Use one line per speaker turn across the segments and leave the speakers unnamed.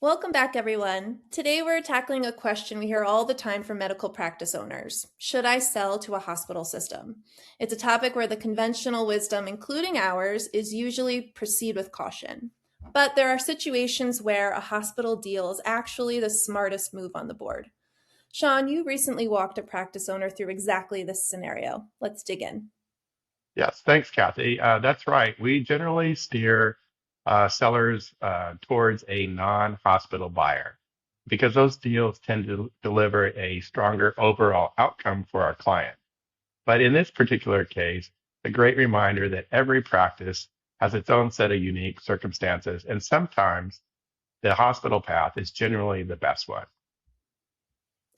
Welcome back, everyone. Today we're tackling a question we hear all the time from medical practice owners. Should I sell to a hospital system? It's a topic where the conventional wisdom, including ours, is usually proceed with caution. But there are situations where a hospital deal is actually the smartest move on the board. Shaun, you recently walked a practice owner through exactly this scenario. Let's dig in.
Yes, thanks, Kathy. That's right. We generally steer sellers towards a non-hospital buyer because those deals tend to deliver a stronger overall outcome for our client. But in this particular case, a great reminder that every practice has its own set of unique circumstances, and sometimes the hospital path is generally the best one.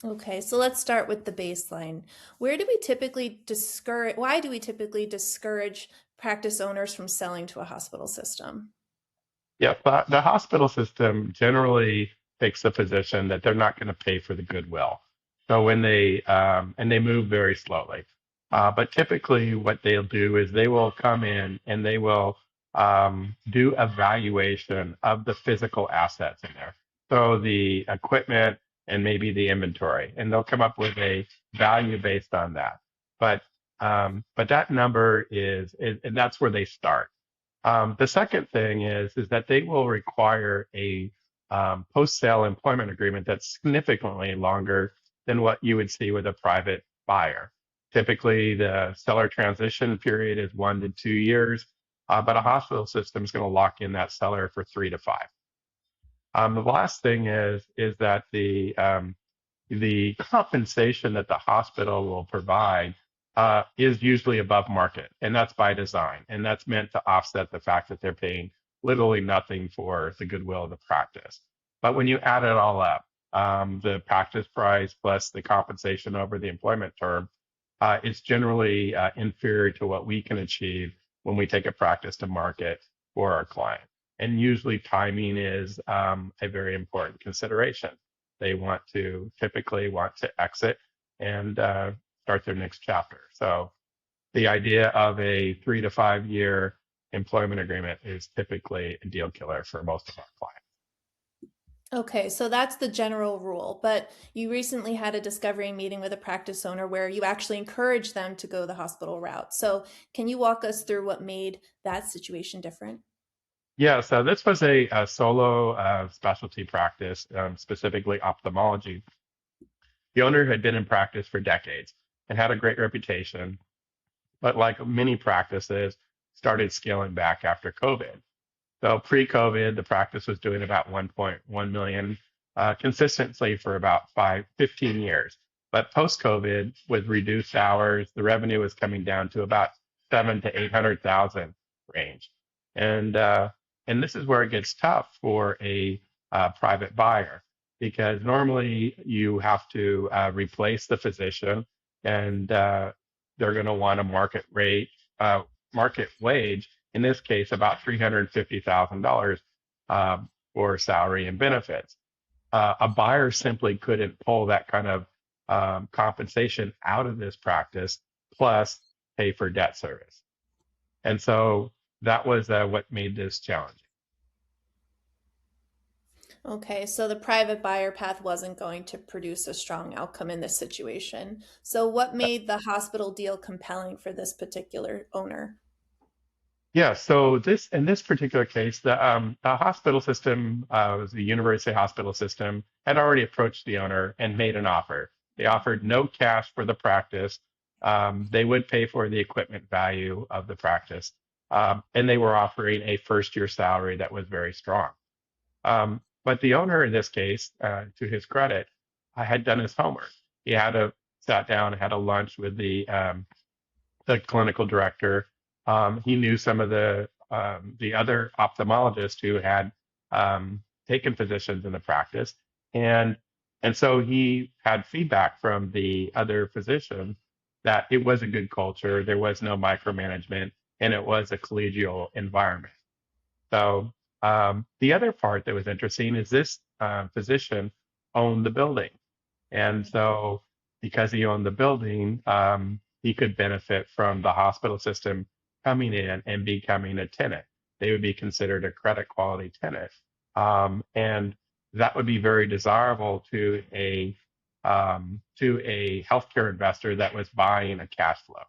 Okay, so let's start with the baseline. Why do we typically discourage practice owners from selling to a hospital system?
Yeah, but the hospital system generally takes the position that they're not going to pay for the goodwill. So when they move very slowly. But typically what they'll do is they will come in and they will do evaluation of the physical assets in there. So the equipment and maybe the inventory, and they'll come up with a value based on that. But but that number is and that's where they start. The second thing is that they will require a post-sale employment agreement that's significantly longer than what you would see with a private buyer. Typically, the seller transition period is 1 to 2 years, but a hospital system is going to lock in that seller for 3 to 5. The last thing is that the compensation that the hospital will provide is usually above market, and that's by design, and that's meant to offset the fact that they're paying literally nothing for the goodwill of the practice. But when you add it all up, the practice price plus the compensation over the employment term is generally inferior to what we can achieve when we take a practice to market for our client. And usually timing is a very important consideration. They typically want to exit and start their next chapter. So the idea of a 3 to 5 year employment agreement is typically a deal killer for most of our clients.
Okay, so that's the general rule, but you recently had a discovery meeting with a practice owner where you actually encouraged them to go the hospital route. So, can you walk us through what made that situation different?
Yeah, so this was a solo specialty practice, specifically ophthalmology. The owner had been in practice for decades and had a great reputation, but like many practices, started scaling back after COVID. So pre-COVID, the practice was doing about 1.1 million consistently for about 15 years. But post-COVID, with reduced hours, the revenue was coming down to about 7 to 800,000 range. And and this is where it gets tough for a private buyer because normally you have to replace the physician, and they're going to want a market wage, in this case, about $350,000 for salary and benefits. A buyer simply couldn't pull that kind of compensation out of this practice, plus pay for debt service. And so that was what made this challenging.
Okay, so the private buyer path wasn't going to produce a strong outcome in this situation. So, what made the hospital deal compelling for this particular owner?
Yeah, so in this particular case, the hospital system was the university hospital system had already approached the owner and made an offer. They offered no cash for the practice. They would pay for the equipment value of the practice, and they were offering a first year salary that was very strong. But the owner in this case, to his credit, had done his homework. He had sat down, had a lunch with the clinical director. He knew some of the other ophthalmologists who had taken positions in the practice, and and so he had feedback from the other physicians that it was a good culture, there was no micromanagement, and it was a collegial environment. So the other part that was interesting is this physician owned the building, and so because he owned the building, he could benefit from the hospital system coming in and becoming a tenant. They would be considered a credit quality tenant. And that would be very desirable to a healthcare investor that was buying a cash flow.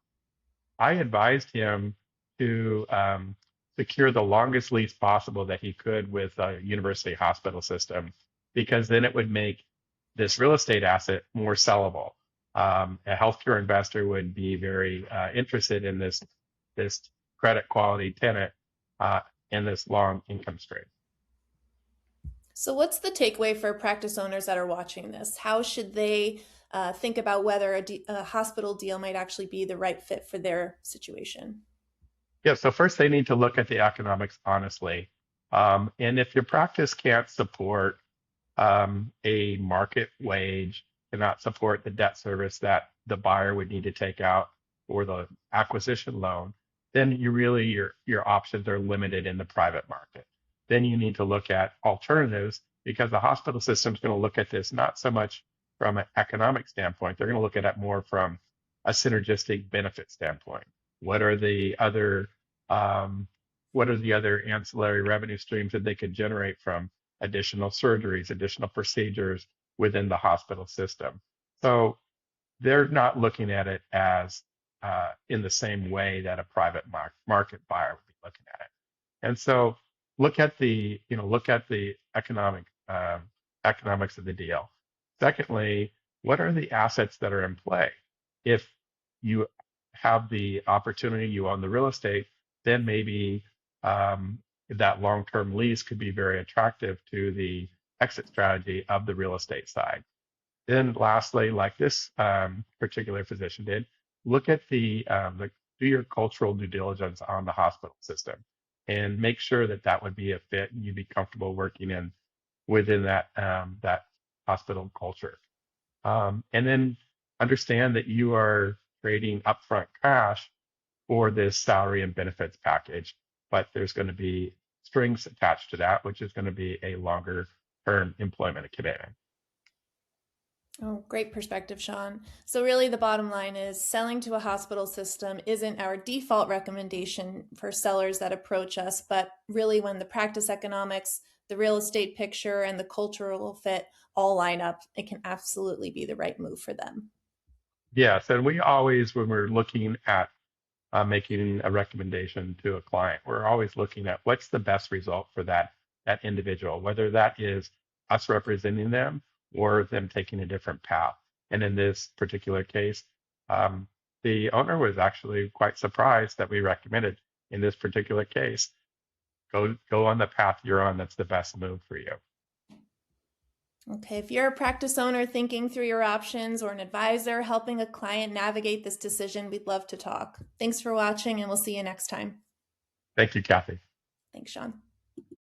I advised him to secure the longest lease possible that he could with a university hospital system, because then it would make this real estate asset more sellable. A healthcare investor would be very interested in this credit quality tenant uh, in this long income stream.
So, what's the takeaway for practice owners that are watching this? How should they think about whether a hospital deal might actually be the right fit for their situation?
Yeah, so first they need to look at the economics honestly. And if your practice can't support a market wage, cannot support the debt service that the buyer would need to take out for the acquisition loan, then your options are limited in the private market. Then you need to look at alternatives, because the hospital system is going to look at this not so much from an economic standpoint. They're going to look at it more from a synergistic benefit standpoint. What are the other um, what are the other ancillary revenue streams that they could generate from additional surgeries, additional procedures within the hospital system? So they're not looking at it as in the same way that a private market buyer would be looking at it. And so look at the economics of the deal. Secondly, what are the assets that are in play? If you have the opportunity, you own the real estate, then maybe that long-term lease could be very attractive to the exit strategy of the real estate side. Then lastly, like this particular physician did, look at do your cultural due diligence on the hospital system and make sure that that would be a fit and you'd be comfortable working within that hospital culture. And then understand that you are trading upfront cash for this salary and benefits package, but there's going to be strings attached to that, which is going to be a longer term employment commitment.
Oh, great perspective, Shaun. So, really, the bottom line is selling to a hospital system isn't our default recommendation for sellers that approach us, but really, when the practice economics, the real estate picture, and the cultural fit all line up, it can absolutely be the right move for them.
Yes, and we always, when we're looking at making a recommendation to a client, we're always looking at what's the best result for that individual, whether that is us representing them or them taking a different path. And in this particular case, um, the owner was actually quite surprised that we recommended in this particular case, go on the path you're on. That's the best move for you.
Okay, if you're a practice owner thinking through your options or an advisor helping a client navigate this decision, we'd love to talk. Thanks for watching, and we'll see you next time.
Thank you, Kathy.
Thanks, Shaun.